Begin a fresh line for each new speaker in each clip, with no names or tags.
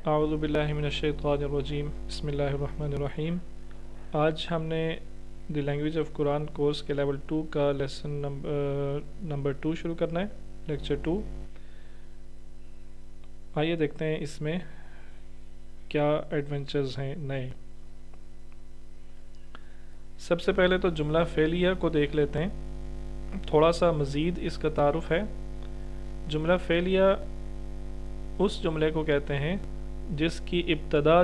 اعوذ باللہ من الشیطان الرجیم بسم اللہ الرحمن الرحیم۔ آج ہم نے the language of Quran course کے لیول 2 کا لیسن نمبر 2 شروع کرنا ہے، لیکچر 2۔ آئیے دیکھتے ہیں اس میں کیا ایڈونچرز ہیں نئے۔ سب سے پہلے تو جملہ فعلیہ کو دیکھ لیتے ہیں، تھوڑا سا مزید اس کا تعارف ہے۔ جملہ فعلیہ اس جملے کو کہتے ہیں جس کی ابتدا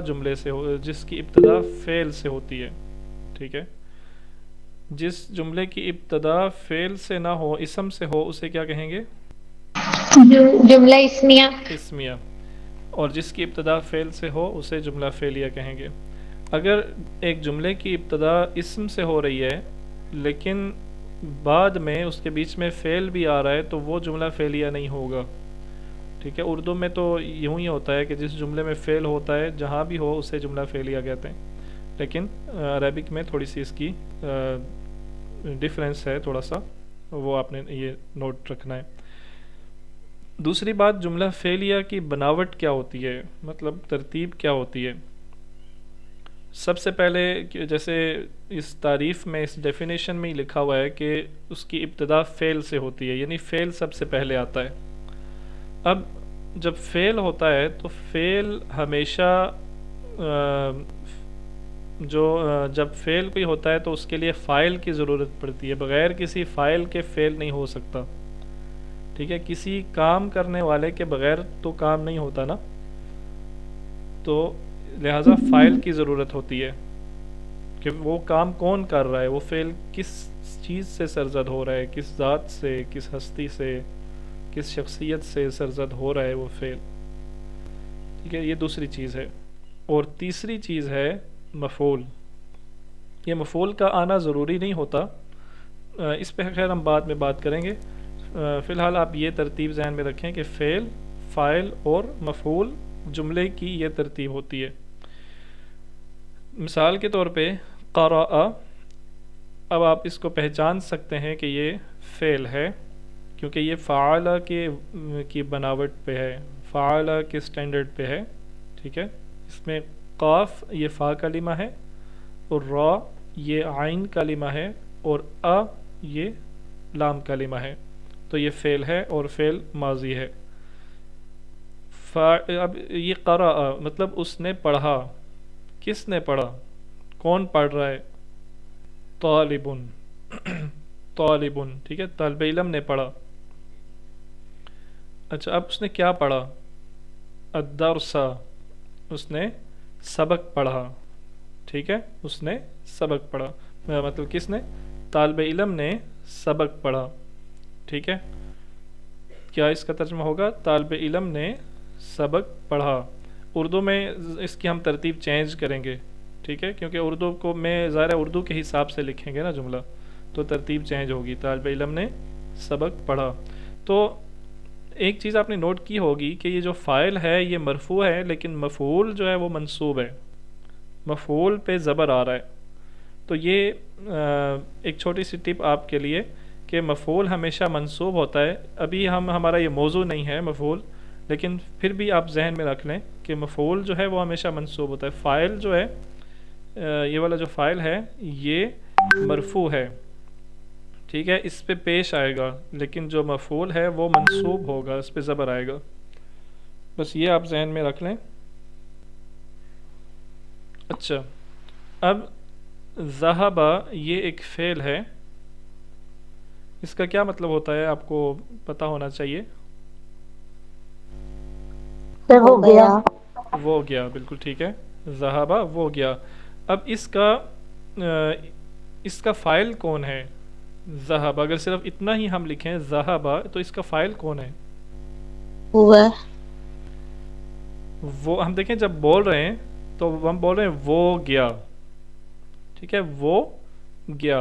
فعل سے ہوتی ہے، ٹھیک ہے۔ جس جملے کی ابتدا فعل سے نہ ہو، اسم سے ہو، اسے کیا کہیں گے؟
جملہ اسمیہ۔
اسمیہ۔ اور جس کی ابتدا فعل سے ہو اسے جملہ فعلیہ کہیں گے۔ اگر ایک جملے کی ابتدا اسم سے ہو رہی ہے لیکن بعد میں اس کے بیچ میں فعل بھی آ رہا ہے تو وہ جملہ فعلیہ نہیں ہوگا، ٹھیک ہے۔ اردو میں تو یوں ہی ہوتا ہے کہ جس جملے میں فعل ہوتا ہے جہاں بھی ہو اسے جملہ فعلیہ کہتے ہیں، لیکن عربک میں تھوڑی سی اس کی ڈیفرنس ہے، تھوڑا سا وہ آپ نے یہ نوٹ رکھنا ہے۔ دوسری بات، جملہ فعلیہ کی بناوٹ کیا ہوتی ہے، مطلب ترتیب کیا ہوتی ہے۔ سب سے پہلے جیسے اس تعریف میں، اس ڈیفینیشن میں ہی لکھا ہوا ہے کہ اس کی ابتدا فعل سے ہوتی ہے، یعنی فعل سب سے پہلے آتا ہے۔ اب جب فعل ہوتا ہے تو فعل ہمیشہ جب فعل کوئی ہوتا ہے تو اس کے لیے فاعل کی ضرورت پڑتی ہے، بغیر کسی فاعل کے فعل نہیں ہو سکتا، ٹھیک ہے۔ کسی کام کرنے والے کے بغیر تو کام نہیں ہوتا نا، تو لہٰذا فاعل کی ضرورت ہوتی ہے کہ وہ کام کون کر رہا ہے، وہ فعل کس چیز سے سرزد ہو رہا ہے، کس ذات سے، کس ہستی سے، کس شخصیت سے سرزد ہو رہا ہے وہ فعل، ٹھیک ہے۔ یہ دوسری چیز ہے۔ اور تیسری چیز ہے مفعول۔ یہ مفعول کا آنا ضروری نہیں ہوتا، اس پہ خیر ہم بعد میں بات کریں گے۔ فی الحال آپ یہ ترتیب ذہن میں رکھیں کہ فعل، فاعل اور مفعول جملے کی یہ ترتیب ہوتی ہے۔ مثال کے طور پہ قرأ، اب آپ اس کو پہچان سکتے ہیں کہ یہ فعل ہے کیونکہ یہ فعل کی بناوٹ پہ ہے، فعل کے سٹینڈرڈ پہ ہے، ٹھیک ہے۔ اس میں قاف یہ فا کلمہ ہے، اور را یہ عین کلمہ ہے، اور یہ لام کلمہ ہے، تو یہ فعل ہے اور فعل ماضی ہے۔ اب یہ قرأ مطلب اس نے پڑھا، کس نے پڑھا، کون پڑھ رہا ہے؟ طالبن، طالبن، ٹھیک ہے، طالب علم نے پڑھا۔ اچھا، اب اس نے کیا پڑھا؟ الدرس، اس نے سبق پڑھا، ٹھیک ہے، اس نے سبق پڑھا، مطلب کس نے؟ طالب علم نے سبق پڑھا، ٹھیک ہے۔ کیا اس کا ترجمہ ہوگا؟ طالب علم نے سبق پڑھا۔ اردو میں اس کی ہم ترتیب چینج کریں گے، ٹھیک ہے، کیونکہ اردو کو میں ظاہر اردو کے حساب سے لکھیں گے نا جملہ، تو ترتیب چینج ہوگی۔ طالب علم نے سبق پڑھا۔ تو ایک چیز آپ نے نوٹ کی ہوگی کہ یہ جو فاعل ہے یہ مرفوع ہے، لیکن مفعول جو ہے وہ منصوب ہے، مفعول پہ زبر آ رہا ہے۔ تو یہ ایک چھوٹی سی ٹپ آپ کے لیے کہ مفعول ہمیشہ منصوب ہوتا ہے۔ ابھی ہمارا یہ موضوع نہیں ہے مفعول، لیکن پھر بھی آپ ذہن میں رکھ لیں کہ مفعول جو ہے وہ ہمیشہ منصوب ہوتا ہے۔ فاعل جو ہے، یہ والا جو فاعل ہے یہ مرفوع ہے، ٹھیک ہے، اس پہ پیش آئے گا، لیکن جو مفعول ہے وہ منصوب ہوگا، اس پہ زبر آئے گا، بس یہ آپ ذہن میں رکھ لیں۔ اچھا، اب ذہب یہ ایک فعل ہے، اس کا کیا مطلب ہوتا ہے آپ کو پتہ ہونا چاہیے۔
ہو گیا۔
وہ گیا، بالکل ٹھیک ہے، ذہب وہ گیا۔ اب اس کا فاعل کون ہے؟ ذہب، اگر صرف اتنا ہی ہم لکھیں ذہب تو اس کا فاعل کون ہے؟ وہ ہم دیکھیں جب بول رہے ہیں تو ہم بول رہے ہیں وہ گیا، ٹھیک ہے، وہ گیا،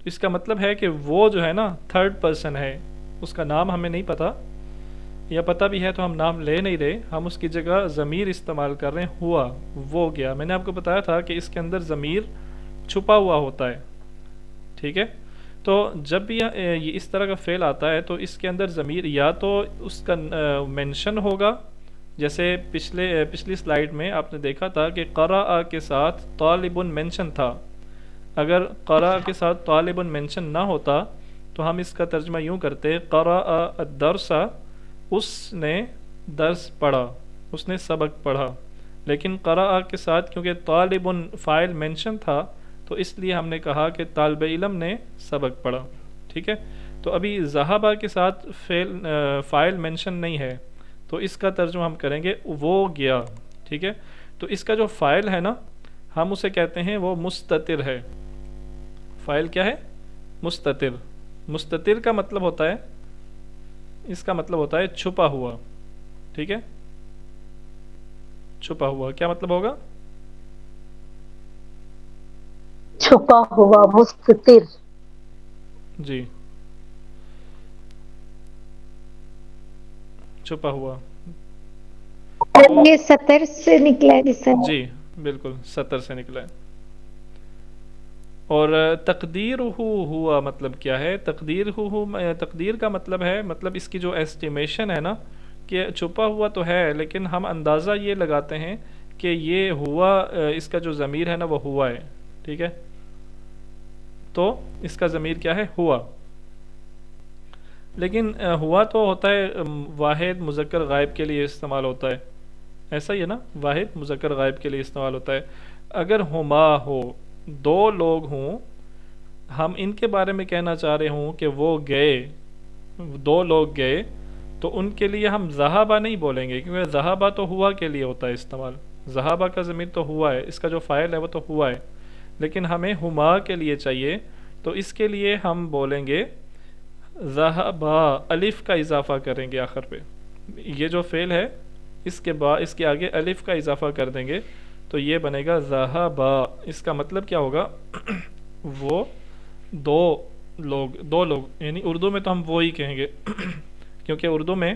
اس کا مطلب ہے کہ وہ جو ہے نا تھرڈ پرسن ہے، اس کا نام ہمیں نہیں پتا، یا پتہ بھی ہے تو ہم نام لے نہیں رہے، ہم اس کی جگہ ضمیر استعمال کر رہے ہیں، ہوا، وہ گیا۔ میں نے آپ کو بتایا تھا کہ اس کے اندر ضمیر چھپا ہوا ہوتا ہے، ٹھیک ہے۔ تو جب بھی یہ اس طرح کا فعل آتا ہے تو اس کے اندر ضمیر یا تو اس کا مینشن ہوگا جیسے پچھلی سلائیڈ میں آپ نے دیکھا تھا کہ قرأ کے ساتھ طالب مینشن تھا. اگر قرأ کے ساتھ طالب مینشن نہ ہوتا تو ہم اس کا ترجمہ یوں کرتے قرأ الدرس، اس نے درس پڑھا، اس نے سبق پڑھا. لیکن قرأ کے ساتھ کیونکہ طالب فاعل مینشن تھا تو اس لیے ہم نے کہا کہ طالب علم نے سبق پڑھا. ٹھیک ہے. تو ابھی ذہبہ کے ساتھ فاعل مینشن نہیں ہے تو اس کا ترجمہ ہم کریں گے وہ گیا. ٹھیک ہے. تو اس کا جو فاعل ہے نا ہم اسے کہتے ہیں وہ مستتر ہے. فاعل کیا ہے؟ مستتر. مستتر کا مطلب ہوتا ہے، اس کا مطلب ہوتا ہے چھپا ہوا. ٹھیک ہے. چھپا ہوا کیا مطلب ہوگا؟
چھپا ہوا، مستتر.
جی، چھپا ہوا.
یہ سطر سے نکلا ہے جس سے.
جی بالکل سطر سے نکلا ہے. اور تقدیر ہوا مطلب کیا ہے؟ تقدیر کا مطلب ہے، مطلب اس کی جو ایسٹیمیشن ہے نا کہ چھپا ہوا تو ہے لیکن ہم اندازہ یہ لگاتے ہیں کہ یہ ہوا، اس کا جو ضمیر ہے نا وہ ہوا ہے. ٹھیک ہے. تو اس کا ضمیر کیا ہے؟ ہوا. لیکن ہوا تو ہوتا ہے واحد مذکر غائب کے لیے استعمال ہوتا ہے. ایسا ہی ہے نا، واحد مذکر غائب کے لیے استعمال ہوتا ہے. اگر ہما ہو، دو لوگ ہوں، ہم ان کے بارے میں کہنا چاہ رہے ہوں کہ وہ گئے، دو لوگ گئے، تو ان کے لیے ہم ذہبہ نہیں بولیں گے کیونکہ ذہبہ تو ہوا کے لیے ہوتا ہے استعمال. ذہبہ کا ضمیر تو ہوا ہے، اس کا جو فاعل ہے وہ تو ہوا ہے، لیکن ہمیں ہما کے لیے چاہیے تو اس کے لیے ہم بولیں گے ذہبا، الف کا اضافہ کریں گے آخر پہ. یہ جو فعل ہے اس کے آگے الف کا اضافہ کر دیں گے تو یہ بنے گا ذہبا. اس کا مطلب کیا ہوگا؟ وہ دو لوگ یعنی اردو میں تو ہم وہ ہی کہیں گے کیونکہ اردو میں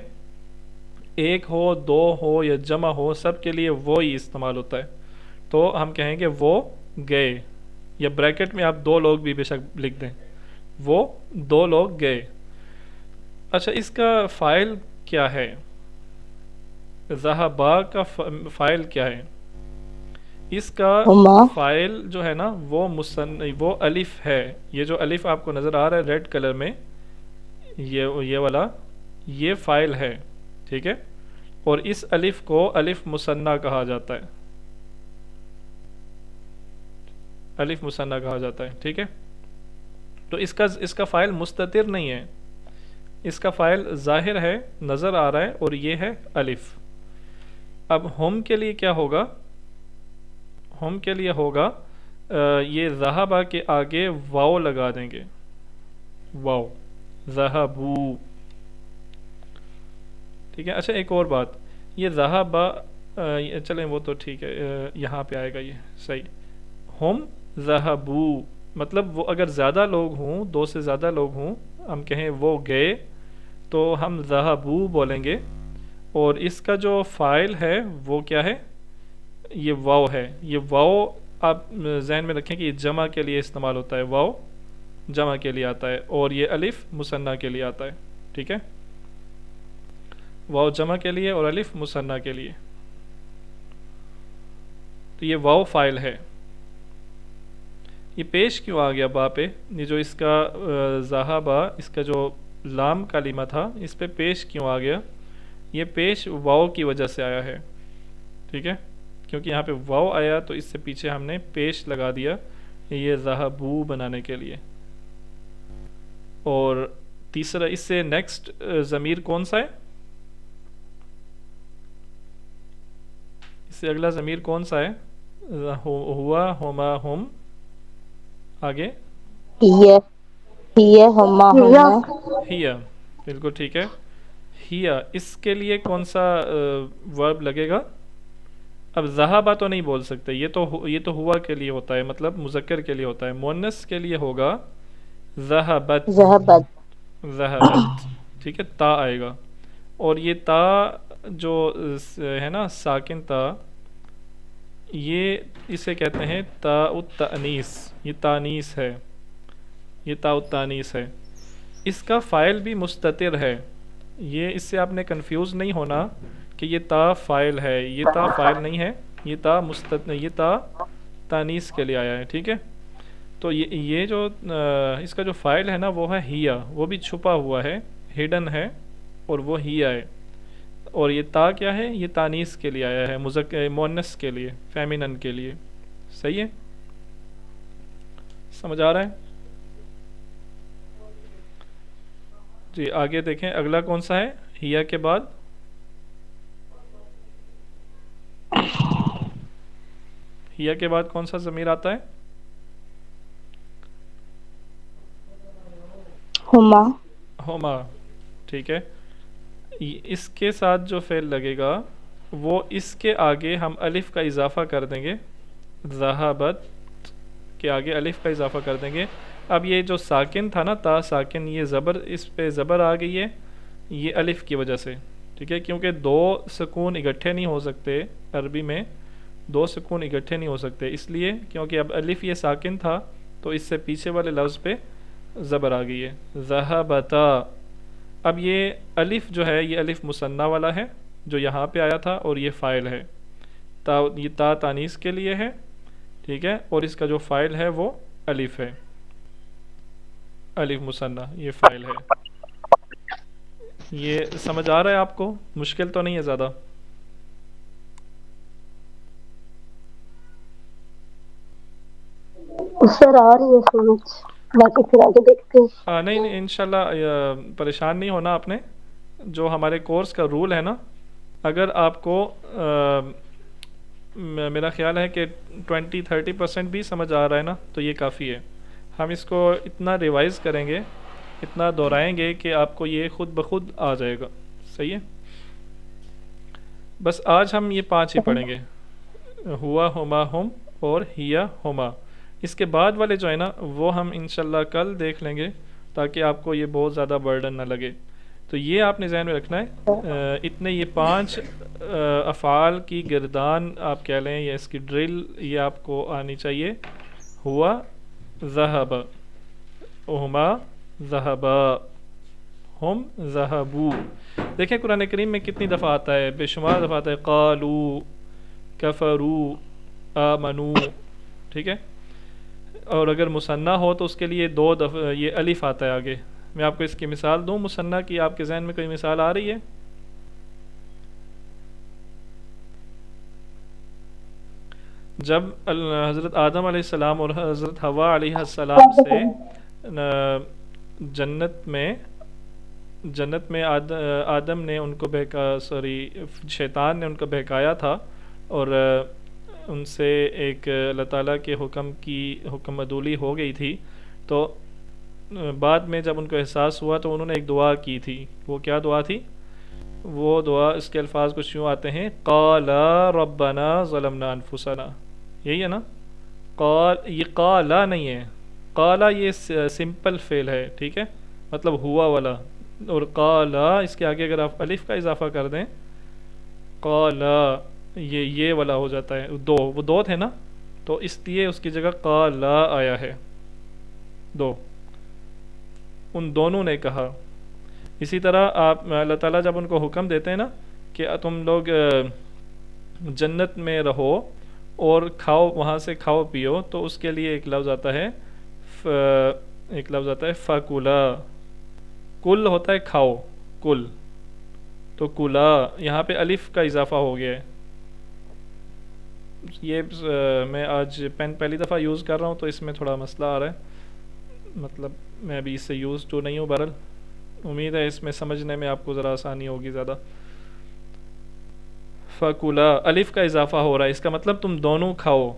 ایک ہو، دو ہو یا جمع ہو، سب کے لیے وہ ہی استعمال ہوتا ہے. تو ہم کہیں گے وہ گئے، یا بریکٹ میں آپ دو لوگ بھی بے شک لکھ دیں، وہ دو لوگ گئے. اچھا، اس کا فاعل کیا ہے؟ ذہبا کا فاعل کیا ہے؟ اس کا
ہما.
فاعل جو ہے نا وہ الف ہے. یہ جو الف آپ کو نظر آ رہا ہے ریڈ کلر میں، یہ والا، یہ فاعل ہے. ٹھیک ہے. اور اس الف کو الف مثنیٰ کہا جاتا ہے. الف مثنیٰ کہا جاتا ہے. ٹھیک ہے. تو اس کا فاعل مستتر نہیں ہے، اس کا فاعل ظاہر ہے، نظر آ رہا ہے، اور یہ ہے الف. اب ہم کے لیے کیا ہوگا؟ ہم کے لیے ہوگا یہ ذہبہ کے آگے واو لگا دیں گے. واو، ذہبو. ٹھیک ہے. اچھا ایک اور بات، یہ ذہبہ چلیں وہ تو ٹھیک ہے، یہاں پہ آئے گا یہ صحیح. ہم ذہبو مطلب وہ اگر زیادہ لوگ ہوں، دو سے زیادہ لوگ ہوں، ہم کہیں وہ گئے تو ہم ذہبو بولیں گے. اور اس کا جو فاعل ہے وہ کیا ہے؟ یہ واو ہے. یہ واو آپ ذہن میں رکھیں کہ یہ جمع کے لیے استعمال ہوتا ہے. واو جمع کے لیے آتا ہے اور یہ الف مثنیٰ کے لیے آتا ہے. ٹھیک ہے. واو جمع کے لیے اور الف مثنیٰ کے لیے. تو یہ واو فاعل ہے. یہ پیش کیوں آ گیا با پہ؟ یہ جو اس کا ذہبہ، اس کا جو لام کلمہ تھا، اس پہ پیش کیوں آ گیا؟ یہ پیش واو کی وجہ سے آیا ہے. ٹھیک ہے. کیونکہ یہاں پہ واو آیا تو اس سے پیچھے ہم نے پیش لگا دیا یہ ذہبو بنانے کے لیے. اور تیسرا، اس سے نیکسٹ ضمیر کون سا ہے؟ اس سے اگلا ضمیر کون سا ہے؟ ہوا، ہما، ہم. آگے
ہی، ہما، ہم.
ہیا. بالکل ٹھیک ہے. ہیا، اس کے لیے کون سا ورب لگے گا؟ اب ذہبہ تو نہیں بول سکتے، یہ تو ہوا کے لیے ہوتا ہے، مطلب مذکر کے لیے ہوتا ہے. مؤنث کے لیے ہوگا ذہبت. ذہبت. ٹھیک ہے. تا آئے گا، اور یہ تا جو ہے نا ساکن تا، یہ اسے کہتے ہیں تا التانیث. یہ تانیث ہے، یہ تا التانیث ہے. اس کا فاعل بھی مستتر ہے. یہ اس سے آپ نے کنفیوز نہیں ہونا کہ یہ تا فاعل ہے، یہ تا فاعل نہیں ہے، یہ تا یہ تا تانیث کے لیے آیا ہے، ٹھیک ہے؟ تو یہ جو اس کا جو فاعل ہے نا وہ ہے ہیا، وہ بھی چھپا ہوا ہے، ہڈن ہے، اور وہ ہیا ہے. اور یہ تا کیا ہے؟ یہ تانیث کے لیے آیا ہے، مؤنث کے لیے، فیمینن کے لیے. صحیح ہے؟ سمجھ آ رہا ہے؟ جی آگے دیکھیں اگلا کون سا ہے ہیا کے بعد؟ ہیا کے بعد کون سا ضمیر آتا ہے؟
ہما.
ہما. ٹھیک ہے. اس کے ساتھ جو فعل لگے گا وہ اس کے آگے ہم الف کا اضافہ کر دیں گے، ذہبت کے آگے الف کا اضافہ کر دیں گے. اب یہ جو ساکن تھا نا تا ساکن، یہ زبر، اس پہ زبر آ گئی ہے یہ الف کی وجہ سے، ٹھیک ہے؟ کیونکہ دو سکون اکٹھے نہیں ہو سکتے عربی میں، دو سکون اکٹھے نہیں ہو سکتے، اس لیے کیونکہ اب الف یہ ساکن تھا تو اس سے پیچھے والے لفظ پہ زبر آ گئی ہے، ذہبتا. اب یہ الف جو ہے یہ الف مثنیٰ والا ہے جو یہاں پہ آیا تھا، اور یہ فاعل ہے، یہ تا تانیث کے لیے ہے، ٹھیک ہے؟ اور اس کا جو فاعل ہے وہ الف ہے، الف مثنیٰ، یہ فاعل ہے. یہ سمجھ آ رہا ہے آپ کو؟ مشکل تو نہیں ہے زیادہ؟
سر آ رہی ہے سمجھ، باقی پھر آگے دیکھتے ہیں.
نہیں نہیں انشاءاللہ پریشان نہیں ہونا آپ نے. جو ہمارے کورس کا رول ہے نا، اگر آپ کو میرا خیال ہے کہ 20-30% بھی سمجھ آ رہا ہے نا تو یہ کافی ہے. ہم اس کو اتنا ریوائز کریں گے، اتنا دہرائیں گے کہ آپ کو یہ خود بخود آ جائے گا. صحیح ہے؟ بس آج ہم یہ 5 ہی پڑھیں گے، ہوا، ہما، ہم اور ہیا، ہما. اس کے بعد والے جو ہے نا وہ ہم انشاءاللہ کل دیکھ لیں گے تاکہ آپ کو یہ بہت زیادہ برڈن نہ لگے. تو یہ آپ نے ذہن میں رکھنا ہے، اتنے یہ 5 افعال کی گردان آپ کہہ لیں یا اس کی ڈرل یہ آپ کو آنی چاہیے. ہوا، ذہب، ہما، ذہبا، ہم، ذہبو. دیکھیں قرآن کریم میں کتنی دفعہ آتا ہے، بے شمار دفعہ آتا ہے، قالو، کفرو، آمنو، ٹھیک ہے؟ اور اگر مثنیٰ ہو تو اس کے لیے 2 دفعہ یہ الف آتا ہے آگے. میں آپ کو اس کی مثال دوں مثنیٰ کی، آپ کے ذہن میں کوئی مثال آ رہی ہے؟ جب حضرت آدم علیہ السلام اور حضرت حوا علیہ السلام سے جنت میں آدم نے ان کو شیطان نے ان کو بہکایا تھا، اور ان سے ایک اللہ تعالیٰ کے حکم عدولی ہو گئی تھی. تو بعد میں جب ان کو احساس ہوا تو انہوں نے ایک دعا کی تھی. وہ کیا دعا تھی؟ وہ دعا اس کے الفاظ کچھ یوں آتے ہیں، قالا ربنا ظلمنا انفسنا. یہی ہے نا؟ یہ قالا نہیں ہے، قالا یہ سمپل فعل ہے، ٹھیک ہے؟ مطلب ہوا والا. اور قالا اس کے آگے اگر آپ الف کا اضافہ کر دیں، قالا یہ والا ہو جاتا ہے. وہ دو تھے نا، تو اس لیے اس کی جگہ قالا آیا ہے، 2. ان دونوں نے کہا. اسی طرح آپ اللہ تعالیٰ جب ان کو حکم دیتے ہیں نا کہ تم لوگ جنت میں رہو اور کھاؤ، وہاں سے کھاؤ پیو، تو اس کے لیے ایک لفظ آتا ہے فَكُلَا. کل ہوتا ہے کھاؤ، کل، تو کلا یہاں پہ الف کا اضافہ ہو گیا ہے. یہ میں آج پین پہلی دفعہ یوز کر رہا ہوں تو اس میں تھوڑا مسئلہ آ رہا ہے، مطلب میں ابھی اس سے یوز تو نہیں ہوں. بہرحال امید ہے اس میں سمجھنے میں آپ کو ذرا آسانی ہوگی زیادہ. فَكُلَا الف کا اضافہ ہو رہا ہے، اس کا مطلب تم دونوں کھاؤ،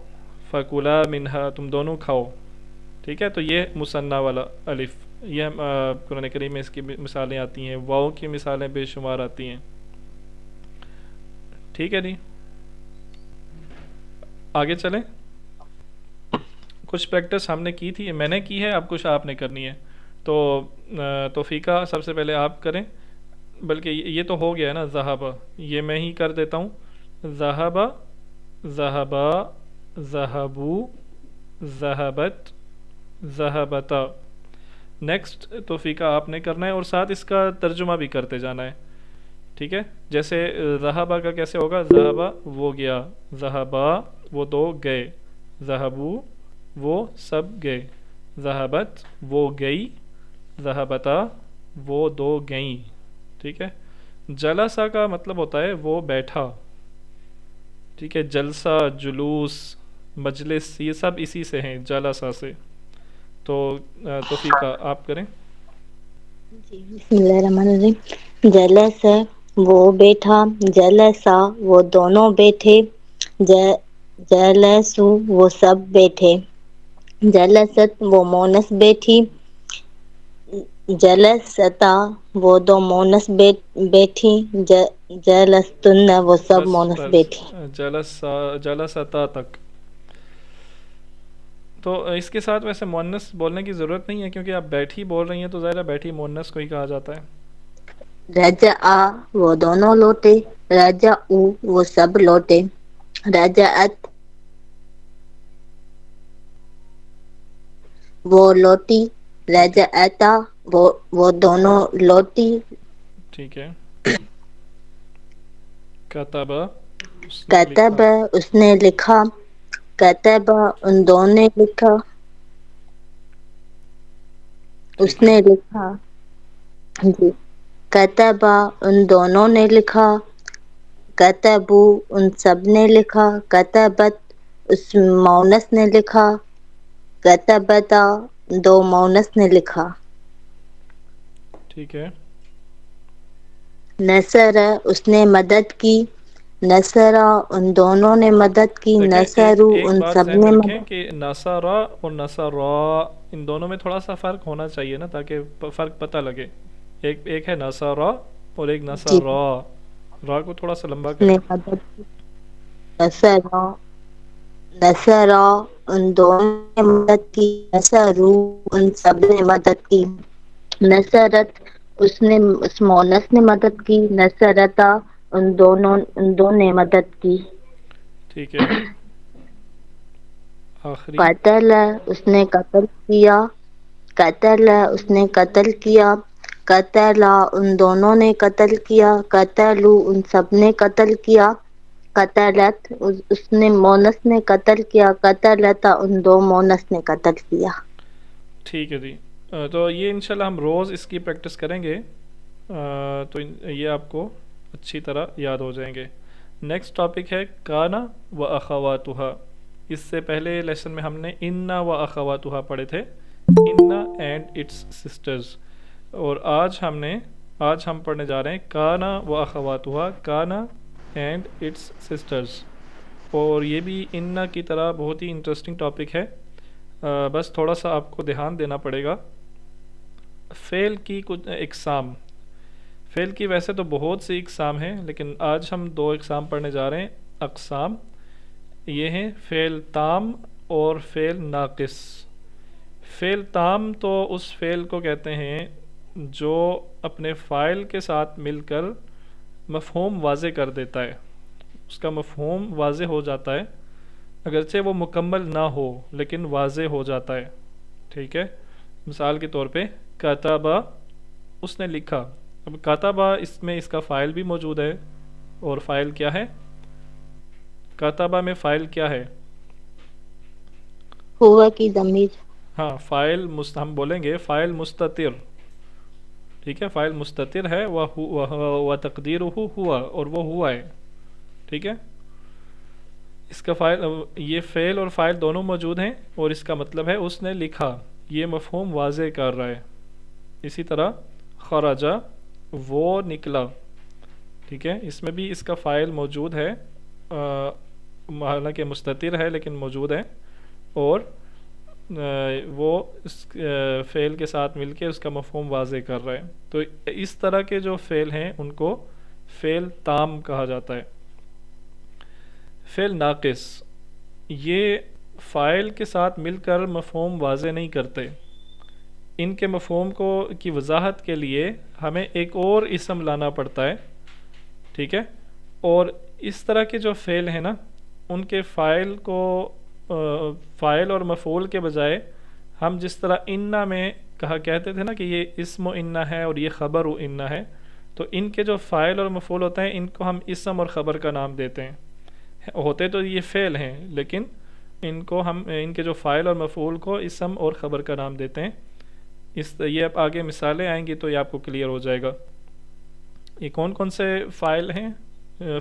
فَكُلَا مِنْهَا تم دونوں کھاؤ، ٹھیک ہے؟ تو یہ مثنیٰ والا الف، یہ قرآن کریم میں اس کی مثالیں آتی ہیں، واؤ کی مثالیں بے شمار آتی ہیں، ٹھیک ہے جی؟ آگے چلیں. کچھ پریکٹس ہم نے کی تھی، میں نے کی ہے، اب کچھ آپ نے کرنی ہے. تو توفیقہ سب سے پہلے آپ کریں، بلکہ یہ تو ہو گیا ہے نا، ذہبہ، یہ میں ہی کر دیتا ہوں. ذہبہ، ذہبا، ذہبو، ذہبت، ذہبتا. نیکسٹ توفیقہ آپ نے کرنا ہے اور ساتھ اس کا ترجمہ بھی کرتے جانا ہے، ٹھیک ہے. جیسے ذہبہ کا کیسے ہوگا؟ ذہبہ وہ گیا، ذہبا وہ دو گئے، ذہبو وہ سب گئے، ذہبت وہ گئی، ذہبتا وہ دو گئیں. ٹھیک ہے. جلسہ کا مطلب ہوتا ہے وہ بیٹھا. ٹھیک ہے. جلسہ، جلوس، مجلس یہ سب اسی سے ہیں، جلسہ سے. تو توفیقہ آپ کریں.
جی بسم اللہ الرحمن الرحیم. جلس وہ بیٹھا، جلسا وہ دونوں بیٹھے، جلسو وہ سب بیٹھے، جلست وہ مونس بیٹھی، جلستا وہ دو مونس بیٹھی، جلستن وہ سب
بس
مونس
بس
بیٹھی.
جلستا تک. تو اس کے ساتھ ویسے مؤنث بولنے کی ضرورت نہیں ہے، کیونکہ آپ بیٹھی بول رہی ہیں تو ظاہر ہے بیٹھی مؤنث کو ہی کہا جاتا ہے.
رجع وہ دونوں لوٹے، رجعوا وہ سب لوٹے، رجعت وہ لوٹی،
ٹھیک ہے.
رجعتا وہ دونوں لوٹی،
ٹھیک ہے. کتبہ اس نے
کتب
لکھا.
اس نے لکھا، کتب ان دونوں نے لکھا، اس
ٹھیک ہے.
نے لکھا. جی. کتبا ان دونوں نے لکھا، کتبو ان سب نے لکھا، کتبت اس مونس نے لکھا، کتبتا دو مونس نے لکھا.
ٹھیک ہے.
نصر اس نے مدد کی، نصرا ان دونوں نے مدد کی،
دیکھیں
نصرو
ایک
ان
بات
سب
ذہن میں
نے
رکھیں
مدد.
کہ نصرا اور نصرا ان دونوں میں تھوڑا سا فرق ہونا چاہیے نا، تاکہ فرق پتہ لگے. ایک ہے نصرا اور ایک
جی
نصرا. را کو تھوڑا سا لمبا
نے
کریں.
مدد کی، نصرا نصرا ان دونوں نے مدد کی، نصرو ان سب نے مدد کی، نصرت اس مونس نے مدد کی، نصرتا ان دو نے مدد کی.
ٹھیک ہے. آخری.
قتل اس نے قتل کیا، قتل اس نے قتل کیا، قتلا ان دونوں نے قتل کیا، قتلو ان سب نے قتل کیا، قتلت اس نے مونس نے قتل کیا، قتلتا ان دو مونس نے قتل کیا.
ٹھیک ہے جی. تو یہ انشاءاللہ ہم روز اس کی پریکٹس کریں گے، تو یہ آپ کو اچھی طرح یاد ہو جائیں گے. نیکسٹ ٹاپک ہے کانا و اخواتہا. اس سے پہلے لیسن میں ہم نے انا و اخواتہا پڑھے تھے، انا اینڈ اٹس سسٹرز. اور آج ہم پڑھنے جا رہے ہیں کانا و اخواتہا، کانا اینڈ اٹس سسٹرز. اور یہ بھی انا کی طرح بہت ہی انٹرسٹنگ ٹاپک ہے. بس تھوڑا سا آپ کو دھیان دینا پڑے گا. فعل کی کچھ اقسام. فعل کی ویسے تو بہت سی اقسام ہیں، لیکن آج ہم دو اقسام پڑھنے جا رہے ہیں. اقسام یہ ہیں فعل تام اور فعل ناقص. فعل تام تو اس فعل کو کہتے ہیں جو اپنے فاعل کے ساتھ مل کر مفہوم واضح کر دیتا ہے، اس کا مفہوم واضح ہو جاتا ہے، اگرچہ وہ مکمل نہ ہو لیکن واضح ہو جاتا ہے. ٹھیک ہے. مثال کے طور پہ کتابہ اس نے لکھا. اب کتابہ اس میں اس کا فاعل بھی موجود ہے، اور فاعل کیا ہے؟ کتابہ میں فاعل کیا ہے؟
ہوا کی ضمیر.
ہاں فاعل ہم بولیں گے فاعل مستتر. ٹھیک ہے. فاعل مستتر ہے، وہ تقدیرہ ہوا، اور وہ ہوا ہے. ٹھیک ہے. اس کا فاعل، یہ فعل اور فاعل دونوں موجود ہیں، اور اس کا مطلب ہے اس نے لکھا، یہ مفہوم واضح کر رہا ہے. اسی طرح خرجہ وہ نکلا. ٹھیک ہے. اس میں بھی اس کا فاعل موجود ہے، حالانکہ مستتر ہے لیکن موجود ہے، اور وہ اس فعل کے ساتھ مل کے اس کا مفہوم واضح کر رہا ہے. تو اس طرح کے جو فعل ہیں ان کو فعل تام کہا جاتا ہے. فعل ناقص یہ فاعل کے ساتھ مل کر مفہوم واضح نہیں کرتے. ان کے مفہوم کی وضاحت کے لیے ہمیں ایک اور اسم لانا پڑتا ہے. ٹھیک ہے. اور اس طرح کے جو فعل ہیں نا، ان کے فاعل اور مفعول کے بجائے ہم جس طرح انا میں کہتے تھے نا کہ یہ اسم و انا ہے اور یہ خبر و انا ہے، تو ان کے جو فاعل اور مفعول ہوتے ہیں ان کو ہم اسم اور خبر کا نام دیتے ہیں. ہوتے تو یہ فعل ہیں لیکن ان کو ہم ان کے جو فاعل اور مفعول کو اسم اور خبر کا نام دیتے ہیں. یہ اب آگے مثالیں آئیں گی تو یہ آپ کو کلیئر ہو جائے گا. یہ کون کون سے فاعل ہیں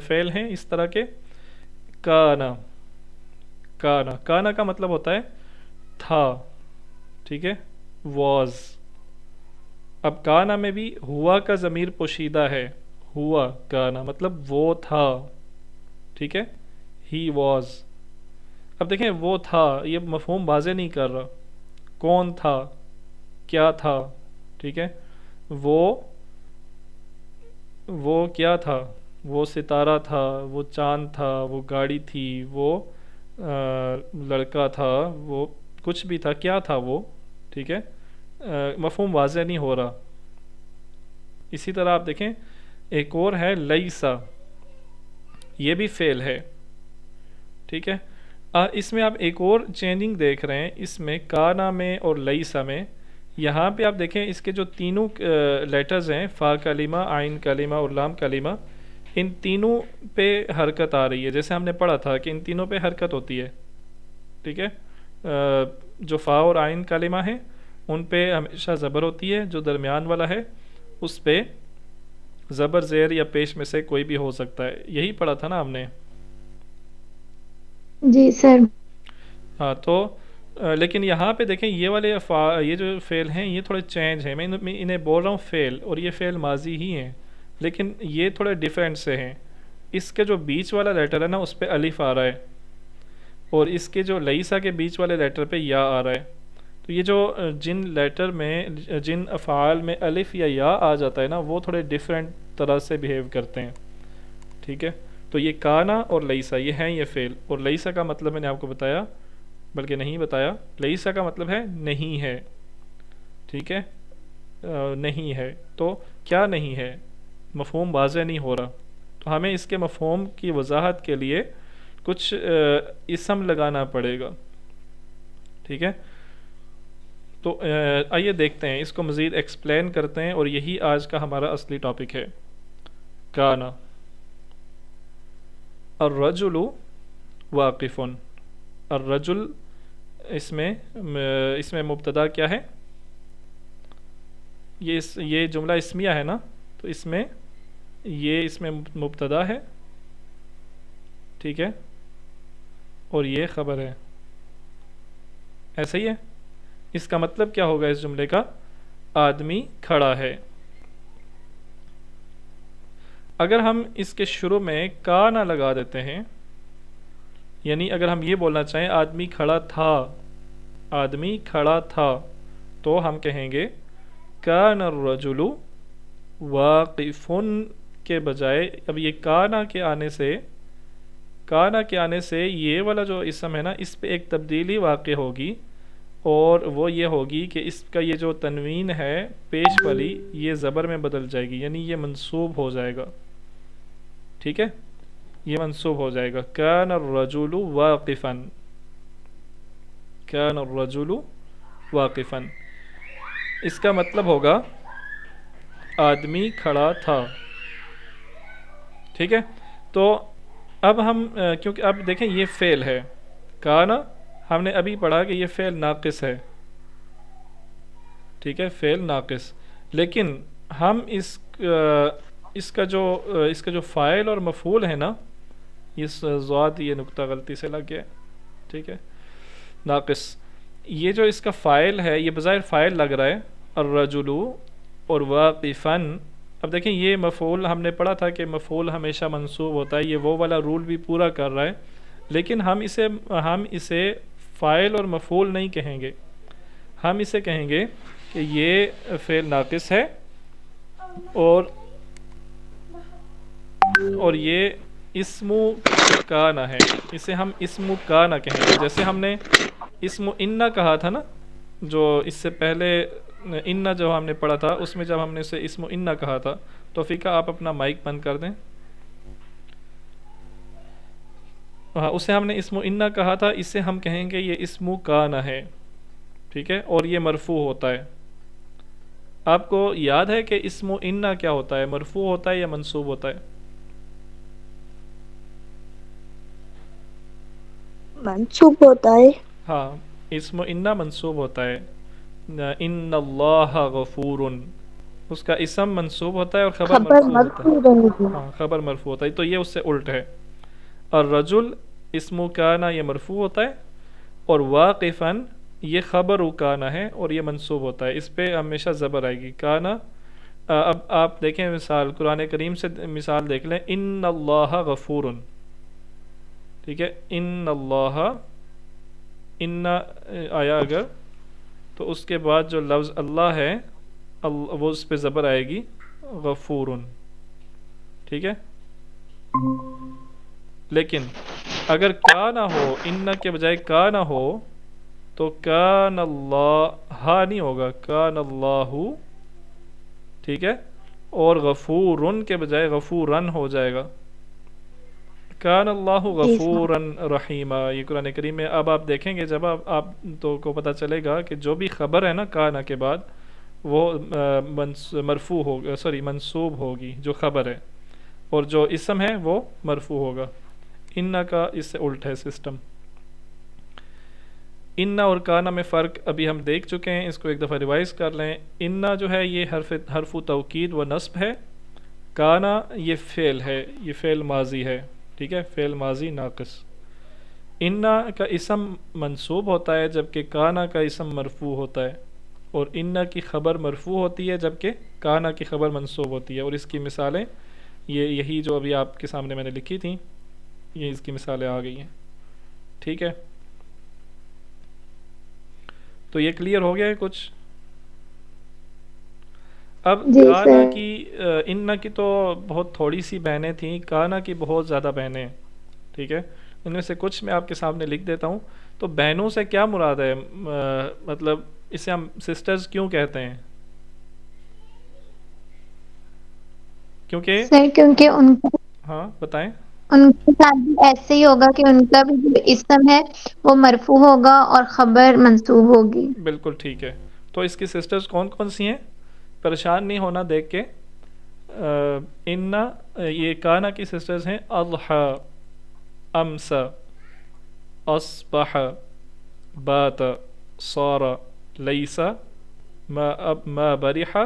فعل ہیں اس طرح کے؟ کانا. کانا کا مطلب ہوتا ہے تھا، ٹھیک ہے، واز. اب کانا میں بھی ہوا کا ضمیر پوشیدہ ہے. ہوا کانا مطلب وہ تھا، ٹھیک ہے، ہی واز. اب دیکھیں وہ تھا یہ مفہوم واضح نہیں کر رہا. کون تھا، کیا تھا، ٹھیک ہے. وہ کیا تھا، وہ ستارہ تھا، وہ چاند تھا، وہ گاڑی تھی، وہ لڑکا تھا، وہ کچھ بھی تھا، کیا تھا وہ، ٹھیک ہے. مفہوم واضح نہیں ہو رہا. اسی طرح آپ دیکھیں ایک اور ہے لیسا، یہ بھی فعل ہے، ٹھیک ہے. اس میں آپ ایک اور چینجنگ دیکھ رہے ہیں اس میں کانا میں اور لیسا میں. یہاں پہ آپ دیکھیں اس کے جو تینوں لیٹرز ہیں، فا کلمہ، عین کلمہ اور لام کلمہ، ان تینوں پہ حرکت آ رہی ہے. جیسے ہم نے پڑھا تھا کہ ان تینوں پہ حرکت ہوتی ہے، ٹھیک ہے. جو فا اور عین کلمہ ہیں ان پہ ہمیشہ زبر ہوتی ہے، جو درمیان والا ہے اس پہ زبر زیر یا پیش میں سے کوئی بھی ہو سکتا ہے. یہی پڑھا تھا نا ہم نے.
جی سر.
ہاں تو لیکن یہاں پہ دیکھیں یہ والے یہ جو فعل ہیں یہ تھوڑے چینج ہیں. میں انہیں بول رہا ہوں فعل، اور یہ فعل ماضی ہی ہیں لیکن یہ تھوڑے ڈیفرنٹ سے ہیں. اس کے جو بیچ والا لیٹر ہے نا اس پہ الف آ رہا ہے، اور اس کے جو لیسا کے بیچ والے لیٹر پہ یا آ رہا ہے. تو یہ جو جن لیٹر میں جن افعال میں الف یا یا آ جاتا ہے نا وہ تھوڑے ڈیفرنٹ طرح سے بیہیو کرتے ہیں، ٹھیک ہے. تو یہ کانا اور لیسا یہ ہیں یہ فعل. اور لیسا کا مطلب میں نے آپ کو بتایا، بلکہ نہیں بتایا، لیسا کا مطلب ہے نہیں ہے، ٹھیک ہے. نہیں ہے تو کیا نہیں ہے، مفہوم واضح نہیں ہو رہا. تو ہمیں اس کے مفہوم کی وضاحت کے لیے کچھ اسم لگانا پڑے گا، ٹھیک ہے. تو آئیے دیکھتے ہیں اس کو مزید ایکسپلین کرتے ہیں، اور یہی آج کا ہمارا اصلی ٹاپک ہے. کانا. الرجل واقف. الرجل اس میں مبتدا کیا ہے؟ یہ جملہ اسمیہ ہے نا، تو اس میں مبتدا ہے، ٹھیک ہے، اور یہ خبر ہے. ایسا ہی ہے. اس کا مطلب کیا ہوگا اس جملے کا؟ آدمی کھڑا ہے. اگر ہم اس کے شروع میں کا نہ لگا دیتے ہیں، یعنی اگر ہم یہ بولنا چاہیں آدمی کھڑا تھا، آدمی کھڑا تھا، تو ہم کہیں گے کان الرجل واقف کے بجائے اب یہ کانا کے آنے سے یہ والا جو اسم ہے نا اس پہ ایک تبدیلی واقع ہوگی، اور وہ یہ ہوگی کہ اس کا یہ جو تنوین ہے پیش والی یہ زبر میں بدل جائے گی، یعنی یہ منصوب ہو جائے گا، ٹھیک ہے. یہ منصوب ہو جائے گا. کان الرجل واقفا، کان الرجل واقفا. اس کا مطلب ہوگا آدمی کھڑا تھا، ٹھیک ہے. تو اب ہم کیونکہ اب دیکھیں یہ فعل ہے کانا، ہم نے ابھی پڑھا کہ یہ فعل ناقص ہے، ٹھیک ہے، فعل ناقص. لیکن ہم اس کا جو فاعل اور مفعول ہے نا، یہ نقطہ غلطی سے لگ گیا، ٹھیک ہے، ناقص. یہ جو اس کا فاعل ہے یہ بظاہر فاعل لگ رہا ہے الرجل اور واقفاً. اب دیکھیں یہ مفعول ہم نے پڑھا تھا کہ مفعول ہمیشہ منصوب ہوتا ہے، یہ وہ والا رول بھی پورا کر رہا ہے. لیکن ہم اسے فاعل اور مفعول نہیں کہیں گے، ہم اسے کہیں گے کہ یہ فعل ناقص ہے اور یہ اسم کانا ہے. اسے ہم اسم کانا کہیں گے. جیسے ہم نے اسم انا کہا تھا نا، جو اس سے پہلے انا جو ہم نے پڑھا تھا اس میں جب ہم نے اسے اسم انا کہا تھا. توفیقہ آپ اپنا مائک بند کر دیں. ہاں، اسے ہم نے اسم انا کہا تھا، اسے ہم کہیں گے یہ اسم کانا ہے، ٹھیک ہے، اور یہ مرفوع ہوتا ہے. آپ کو یاد ہے کہ اسم انا کیا ہوتا ہے؟ مرفوع ہوتا ہے یا منصوب ہوتا ہے؟
منصوب ہوتا ہے.
ہاں، اسم انا منصوب ہوتا ہے. ان اللہ غفور، اس کا اسم منصوب ہوتا ہے اور خبر
خبر
مرفوع ہوتا ہے.
مرفوع رہے گی.
ہاں، خبر مرفوع ہوتا ہے، تو یہ اس سے الٹ ہے. اور رجل اسم کانا یہ مرفوع ہوتا ہے، اور واقفاً یہ خبر کانا ہے اور یہ منصوب ہوتا ہے. اس پہ ہمیشہ زبر آئے گی. کانا، اب آپ دیکھیں مثال قرآن کریم سے مثال دیکھ لیں. ان اللہ غفور، ٹھیک ہے، ان اللہ، ان آیا اگر تو اس کے بعد جو لفظ اللہ ہے وہ اس پہ زبر آئے گی غفور، ٹھیک ہے. لیکن اگر کا نہ ہو، ان کے بجائے کا نہ ہو تو کان اللہ، ہا نہیں ہوگا، کان اللہ، ٹھیک ہے، اور غفورن کے بجائے غفورن ہو جائے گا. کان اللہ
جی سر.
غفورن رحیمہ، یہ قرآن کریم میں. اب آپ دیکھیں گے جب آپ تو کو پتہ چلے گا کہ جو بھی خبر ہے نا کانا کے بعد وہ مرفوع ہوگا، سوری منصوب ہوگی جو خبر ہے، اور جو اسم ہے وہ مرفوع ہوگا. انا کا اس سے الٹ ہے سسٹم. انا اور کانا میں فرق ابھی ہم دیکھ چکے ہیں، اس کو ایک دفعہ ریوائز کر لیں. انا جو ہے یہ حرف توکید و نصب ہے. کانا یہ فعل ہے، یہ فعل ماضی ہے، ٹھیک ہے، فعل ماضی ناقص. انا کا اسم منصوب ہوتا ہے جبکہ کانا کا اسم مرفوع ہوتا ہے، اور انا کی خبر مرفوع ہوتی ہے جبکہ کانا کی خبر منصوب ہوتی ہے. اور اس کی مثالیں یہی جو ابھی آپ کے سامنے میں نے لکھی تھیں، یہ اس کی مثالیں آ گئی ہیں، ٹھیک ہے. تو یہ کلیئر ہو گیا ہے کچھ؟ اب
جی
کانا
سر.
کی انا کی تو بہت تھوڑی سی بہنیں تھیں، کانا کی بہت زیادہ بہنیں ہیں، ٹھیک ہے. ان میں سے کچھ میں آپ کے سامنے لکھ دیتا ہوں. تو بہنوں سے کیا مراد ہے؟ مطلب اسے ہم سسٹرز کیوں کہتے ہیں؟ کیونکہ
سر کیونکہ
ہاں بتائیں.
ان کے ساتھ بھی ایسے ہی ہوگا کہ ان کا بھی جو اسم ہے وہ مرفوع ہوگا اور خبر منصوب ہوگی.
بالکل ٹھیک ہے. تو اس کی سسٹرز کون کون سی ہیں؟ پریشان نہیں ہونا دیکھ کے. انا، یہ کانا کی سسٹرز ہیں اضحى، امسى، اصبح، بات، صار، ليس، ما برح،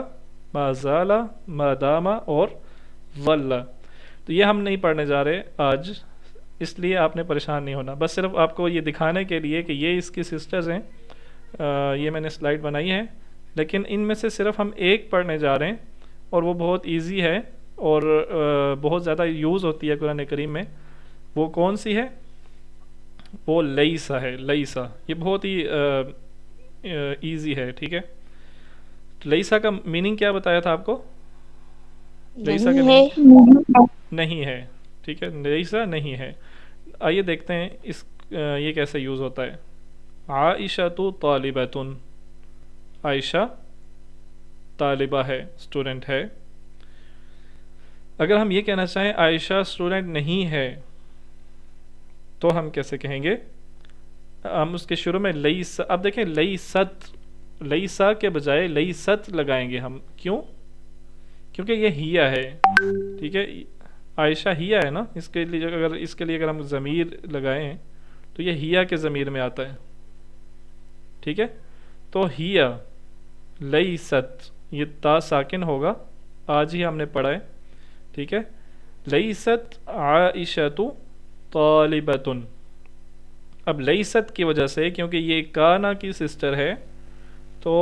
ما زال، ما دام اور ظل. تو یہ ہم نہیں پڑھنے جا رہے آج، اس لیے آپ نے پریشان نہیں ہونا. بس صرف آپ کو یہ دکھانے کے لیے کہ یہ اس کی سسٹرز ہیں. یہ میں نے سلائیڈ بنائی ہے، لیکن ان میں سے صرف ہم ایک پڑھنے جا رہے ہیں، اور وہ بہت ایزی ہے اور بہت زیادہ یوز ہوتی ہے قرآن کریم میں. وہ کون سی ہے؟ وہ لیسا ہے. لیسا یہ بہت ہی ایزی ہے، ٹھیک ہے. لیسا کا میننگ کیا بتایا تھا آپ کو؟ لیسا کا
نہیں ہے.
میننگ نہیں ہے، ٹھیک ہے، لیسا نہیں ہے. آئیے دیکھتے ہیں اس یہ کیسے یوز ہوتا ہے. عائشۃ طالبۃ، عائشہ طالبہ ہے، اسٹوڈنٹ ہے. اگر ہم یہ کہنا چاہیں عائشہ اسٹوڈنٹ نہیں ہے تو ہم کیسے کہیں گے؟ ہم اس کے شروع میں لیس، اب دیکھیں لیست، لیسا کے بجائے لیست لگائیں گے ہم. کیوں؟ کیونکہ یہ ہیا ہے، ٹھیک ہے. عائشہ ہیا ہے نا، اس کے لیے اگر ہم ضمیر لگائیں تو یہ ہیا کے ضمیر میں آتا ہے، ٹھیک ہے. تو ہیا لیست، یہ تا ساکن ہوگا، آج ہی ہم نے پڑھا ہے، ٹھیک ہے. لیست عائشۃ طالبۃ. اب لیست کی وجہ سے، کیونکہ یہ کانا کی سسٹر ہے، تو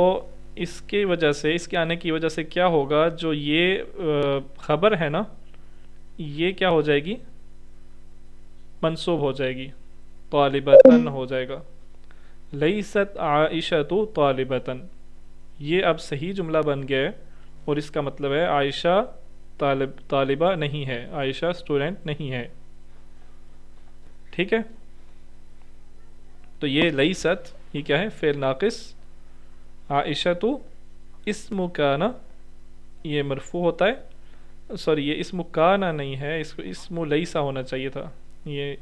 اس کی وجہ سے، اس کے آنے کی وجہ سے کیا ہوگا؟ جو یہ خبر ہے نا، یہ کیا ہو جائے گی؟ منصوب ہو جائے گی، طالبتاً ہو جائے گا. لیست عائشۃ طالبتاً، یہ اب صحیح جملہ بن گیا ہے، اور اس کا مطلب ہے عائشہ طالبہ نہیں ہے، عائشہ اسٹوڈنٹ نہیں ہے، ٹھیک ہے. تو یہ لیست، یہ کیا ہے؟ فعل ناقص. عائشۃ اسم کانا، یہ مرفوع ہوتا ہے، سوری یہ اسم کانا نہیں ہے، اس کو اسم لیسا ہونا چاہیے تھا، یہ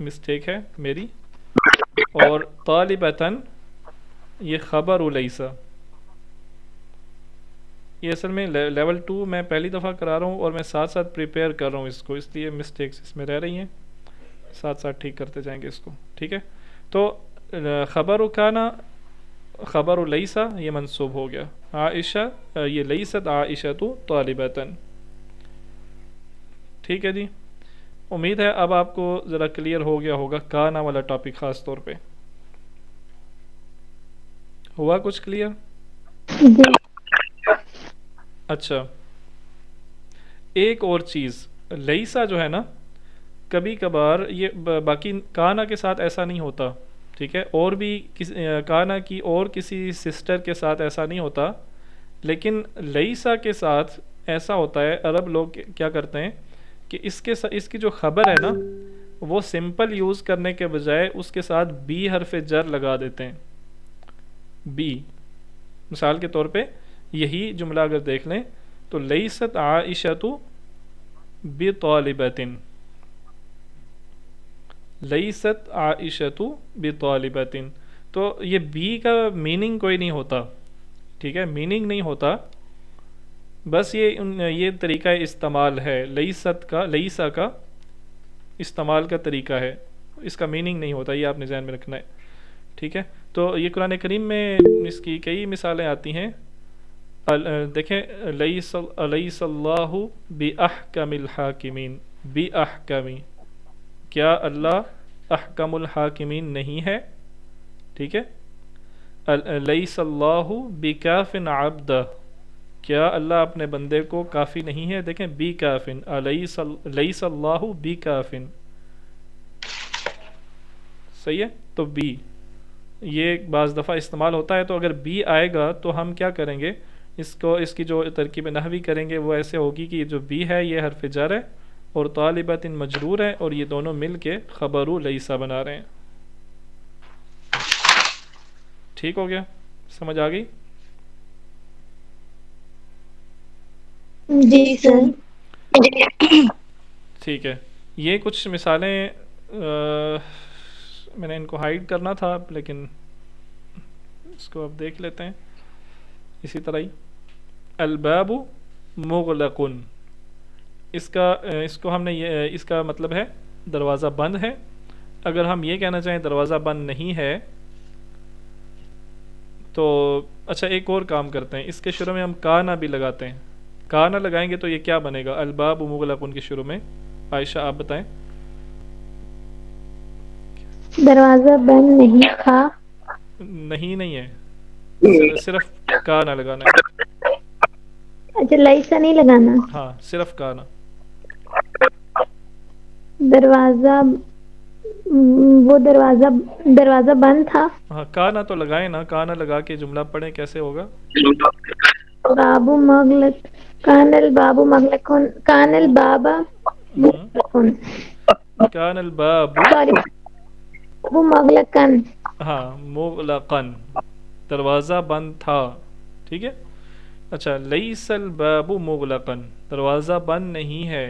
مسٹیک ہے میری. اور طالبتاً یہ خبر لیسا، یہ اصل میں لیول 2 میں پہلی دفعہ کرا رہا ہوں اور میں ساتھ ساتھ پریپیئر کر رہا ہوں اس کو، اس لیے مسٹیکس اس میں رہ رہی ہیں، ساتھ ساتھ ٹھیک کرتے جائیں گے اس کو، ٹھیک ہے؟ تو خبر کانا خبر لیسا یہ منصوب ہو گیا، عائشہ یہ لیست عائشہ تو طالبتن، ٹھیک ہے جی؟ امید ہے اب آپ کو ذرا کلیئر ہو گیا ہوگا کانا والا ٹاپک خاص طور پہ، ہوا کچھ کلیئر؟
جی
اچھا ایک اور چیز، لیسا جو ہے نا کبھی کبھار یہ باقی کانا کے ساتھ ایسا نہیں ہوتا، ٹھیک ہے؟ اور بھی کانا کی اور کسی سسٹر کے ساتھ ایسا نہیں ہوتا، لیکن لیسا کے ساتھ ایسا ہوتا ہے۔ عرب لوگ کیا کرتے ہیں کہ اس کی جو خبر ہے نا وہ سمپل یوز کرنے کے بجائے اس کے ساتھ بی حرف جر لگا دیتے ہیں، بی۔ مثال کے طور پہ یہی جملہ اگر دیکھ لیں تو لیست عائشۃ بطالبۃ، لیست عائشۃ بطالبۃ، تو یہ بی کا میننگ کوئی نہیں ہوتا، ٹھیک ہے؟ میننگ نہیں ہوتا، بس یہ طریقہ استعمال ہے، لیسا کا استعمال کا طریقہ ہے، اس کا میننگ نہیں ہوتا، یہ آپ نے ذہن میں رکھنا ہے، ٹھیک ہے؟ تو یہ قرآن کریم میں اس کی کئی مثالیں آتی ہیں، دیکھیں الیس اللہ باحکم الحاکمین، باحکم، کیا اللہ احکم الحاکمین نہیں ہے، ٹھیک ہے؟ الیس اللہ بکاف عبدہ، کیا اللہ اپنے بندے کو کافی نہیں ہے؟ دیکھیں be coffin, less Allah be coffin, صحیح ہے؟ تو بی یہ بعض دفعہ استعمال ہوتا ہے، تو اگر بی آئے گا تو ہم کیا کریں گے، اس کی جو ترکیب نحوی کریں گے وہ ایسے ہوگی کہ یہ جو بی ہے یہ حرف جر ہے اور طالبۃ مجرور ہے، اور یہ دونوں مل کے خبر لیسا بنا رہے ہیں، ٹھیک ہو گیا؟ سمجھ آ گئی؟
جی سر۔
ٹھیک ہے، یہ کچھ مثالیں میں نے ان کو ہائیڈ کرنا تھا لیکن اس کو اب دیکھ لیتے ہیں اسی طرح ہی۔ الباب مغلق، اس کو ہم نے اس کا مطلب ہے دروازہ بند ہے۔ اگر ہم یہ کہنا چاہیں دروازہ بند نہیں ہے تو اچھا ایک اور کام کرتے ہیں، اس کے شروع میں ہم کانا بھی لگاتے ہیں، کانا لگائیں گے تو یہ کیا بنے گا؟ الباب مغلق کے شروع میں، عائشہ آپ بتائیں۔
دروازہ بند نہیں تھا،
نہیں ہے، صرف کانا لگانا ہے،
اچھا لیسا نہیں لگانا،
ہاں صرف کانا۔
دروازہ وہ دروازہ بند تھا،
ہاں کانا تو لگائیں نا، کانا لگا کے جملہ پڑھیں، کیسے ہوگا؟
باب مغلق، کان الباب مغلقن، کان الباب مغلقن،
کان الباب،
سوری باب مغلقن،
ہاں مغلقن، دروازہ بند تھا، ٹھیک ہے؟ اچھا لیس الباب مغلقن، دروازہ بند نہیں ہے،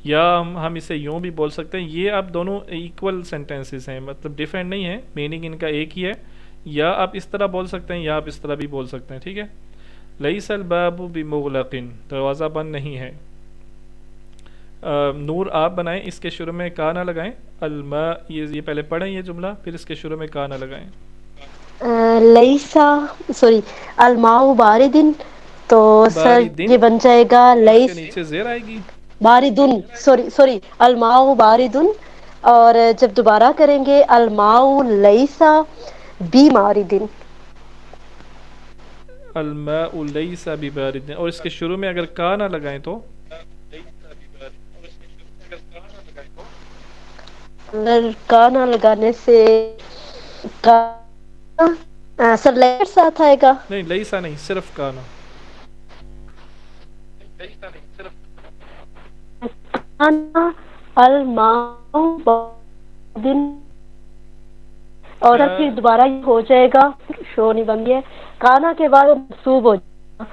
یا ہم اسے یوں بھی بول سکتے ہیں، یہ اب دونوں ایکول سینٹینسز ہیں، مطلب ڈیفرنٹ نہیں ہے، میننگ ان کا ایک ہی ہے، یا آپ اس طرح بول سکتے ہیں یا آپ اس طرح بھی بول سکتے ہیں، ٹھیک ہے؟ لیس الباب بمغلقن، دروازہ بند نہیں ہے۔ نور آپ بنائیں، اس کے شروع میں کانا لگائیں، الماء، یہ پہلے پڑھیں یہ جملہ، پھر اس کے شروع میں کانا لگائیں۔
لیسا سوری الماء باردن، تو سر
باردن،
یہ بن جائے گا
اس کے
لیس
نیچے زیر آئے گی،
باردن، سوری الماء باردن، اور جب دوبارہ کریں گے الماء لیسا بیماردن،
الماء لیس ببارد، اور اس کے شروع میں اگر کانا لگائیں تو
اگر کانا لگانے سے سر لیٹ ساتھ آئے گا،
نہیں، لیسا نہیں، صرف کانا،
کانا الماء باردن، اور پھر دوبارہ یہ ہو جائے گا، شو نہیں بن گیا، کانا کے بعد منصوب ہو جائے گا،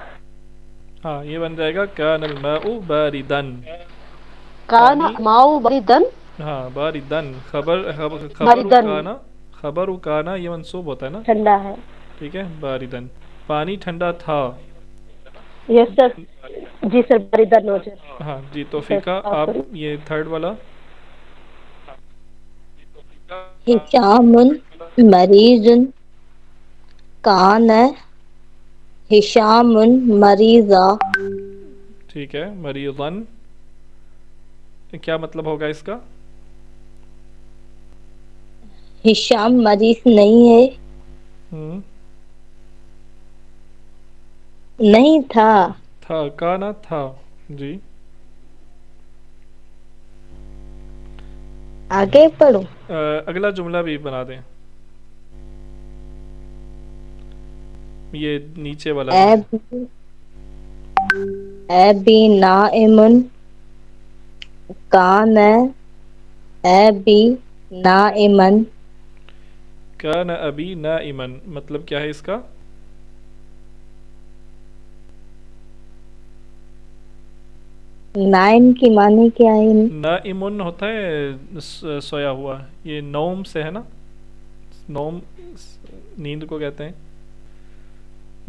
ہاں یہ بن جائے گا کان الماء باردن،
کانا
پانی،
الماء باردن،
ہاں باردن، خبر
باردن
کانا، خبر کانا یہ منصوب ہوتا ہے نا،
ٹھنڈا ہے،
ٹھیک ہے؟ باردن، پانی ٹھنڈا تھا،
یس سر. جی سر باریدہ نوجر.
ہاں جی توفیقہ آپ یہ تھرڈ والا.
ہشام مریض کان ہشام مریضا.
ٹھیک ہے. مریضن کیا مطلب ہوگا اس کا؟
ہشام مریض نہیں ہے، نہیں تھا.
تھا کانا تھا. جی
آگے پڑھو.
اگلا جملہ بھی بنا دیں، یہ نیچے والا جو ہے.
ابی نائم کان ابی نائمن.
کان ابی نائمن مطلب کیا ہے اس کا؟
نائم کی معنی کیا ہے؟
نائمن ہوتا ہے سویا ہوا، یہ نوم سے ہے نا، نوم نیند کو کہتے ہیں.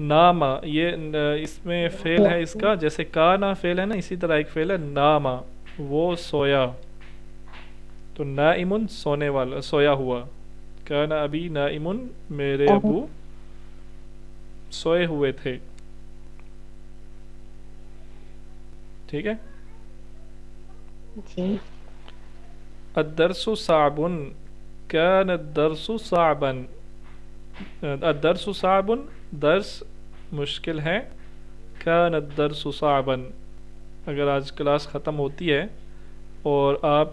ناما یہ اس میں فعل ہے اس کا، جیسے کانا فعل ہے نا، اسی طرح ایک فعل ہے ناما، وہ سویا. تو نائمن سونے والا، سویا ہوا. کانا ابی نائمن میرے ابو سوئے ہوئے تھے. ٹھیک ہے.
جی.
الدرس صعب كان الدرس صعبا. الدرس صعب درس مشکل ہے. كان الدرس صعبا اگر آج کلاس ختم ہوتی ہے اور آپ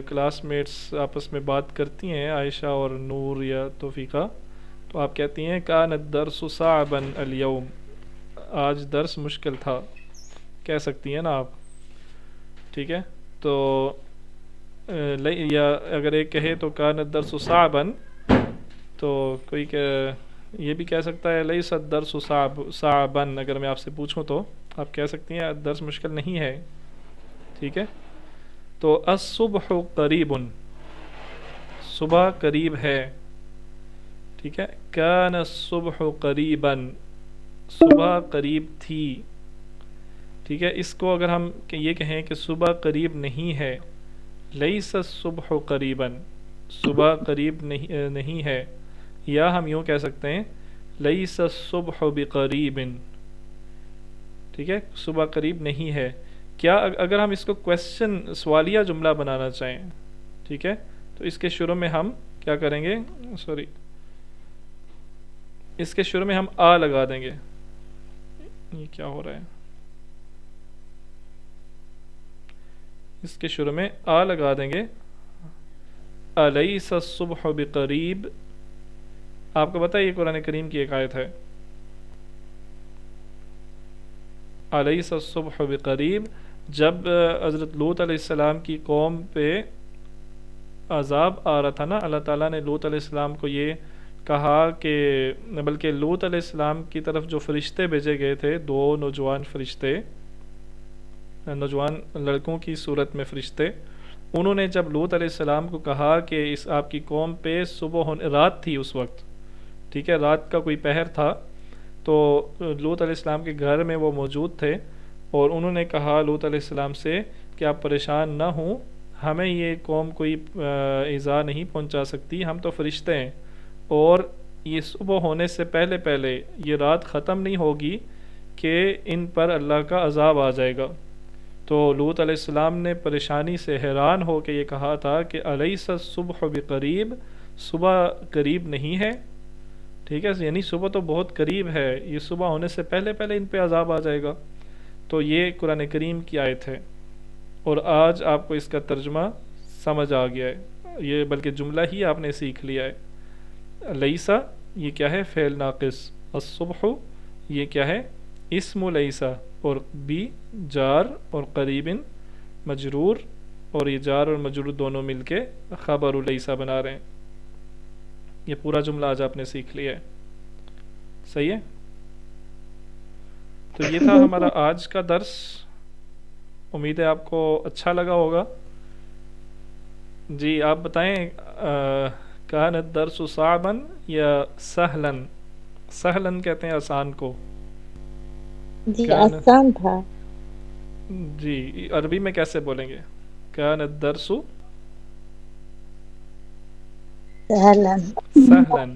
کلاس میٹس آپس میں بات کرتی ہیں عائشہ اور نور یا توفیقہ، تو آپ کہتی ہیں كان الدرس صعبا اليوم، آج درس مشکل تھا، کہہ سکتی ہیں نا آپ. ٹھیک ہے. تو یا اگر ایک کہے تو کان الدرس صعبا، تو کوئی یہ بھی کہہ سکتا ہے لیس الدرس صعبا. اگر میں آپ سے پوچھوں تو آپ کہہ سکتی ہیں درس مشکل نہیں ہے. ٹھیک ہے. تو الصبح قریب، صبح قریب ہے. ٹھیک ہے. کان الصبح قریبا، صبح قریب تھی. ٹھیک ہے. اس کو اگر ہم یہ کہیں کہ صبح قریب نہیں ہے، لیس الصبح قریبا، صبح قریب نہیں ہے. یا ہم یوں کہہ سکتے ہیں لیس الصبح بقریب. ٹھیک ہے. صبح قریب نہیں ہے. کیا اگر ہم اس کو کویسچن سوالیہ جملہ بنانا چاہیں، ٹھیک ہے، تو اس کے شروع میں ہم کیا کریں گے، اس کے شروع میں ہم آ لگا دیں گے. یہ کیا ہو رہا ہے، اس کے شروع میں آ لگا دیں گے. الیس الصبح بقریب. آپ کو پتہ ہے یہ قرآن کریم کی ایک آیت ہے، الیس الصبح بقریب. جب حضرت لوط علیہ السلام کی قوم پہ عذاب آ رہا تھا نا، اللہ تعالیٰ نے لوط علیہ السلام کو یہ کہا کہ، بلکہ لوط علیہ السلام کی طرف جو فرشتے بھیجے گئے تھے، دو نوجوان فرشتے، نوجوان لڑکوں کی صورت میں فرشتے، انہوں نے جب لوط علیہ السلام کو کہا کہ اس آپ کی قوم پہ صبح رات تھی اس وقت، ٹھیک ہے، رات کا کوئی پہر تھا، تو لوط علیہ السلام کے گھر میں وہ موجود تھے، اور انہوں نے کہا لوط علیہ السلام سے کہ آپ پریشان نہ ہوں، ہمیں یہ قوم کوئی ایذا نہیں پہنچا سکتی، ہم تو فرشتے ہیں، اور یہ صبح ہونے سے پہلے پہلے یہ رات ختم نہیں ہوگی کہ ان پر اللہ کا عذاب آ جائے گا. تو لوط علیہ السلام نے پریشانی سے حیران ہو کے یہ کہا تھا کہ الیس الصبح بقریب، صبح قریب نہیں ہے. ٹھیک ہے، یعنی صبح تو بہت قریب ہے، یہ صبح ہونے سے پہلے پہلے ان پہ عذاب آ جائے گا. تو یہ قرآن کریم کی آیت ہے، اور آج آپ کو اس کا ترجمہ سمجھ آ گیا ہے، یہ بلکہ جملہ ہی آپ نے سیکھ لیا ہے. لیسا یہ کیا ہے، فعل ناقص. الصبح یہ کیا ہے، اسم لیسا، اور بی جار اور قریب مجرور، اور یہ جار اور مجرور دونوں مل کے خبر لیسا بنا رہے ہیں. یہ پورا جملہ آج آپ نے سیکھ لیا ہے. صحیح ہے. تو یہ تھا ہمارا آج کا درس. امید ہے آپ کو اچھا لگا ہوگا. جی آپ بتائیں، کان الدرس صعبا یا سہلا؟ سہلا کہتے ہیں آسان کو.
جی
کان
آسان تھا.
جی عربی میں کیسے بولیں گے؟ کان الدرس
سہلا.
سہلن.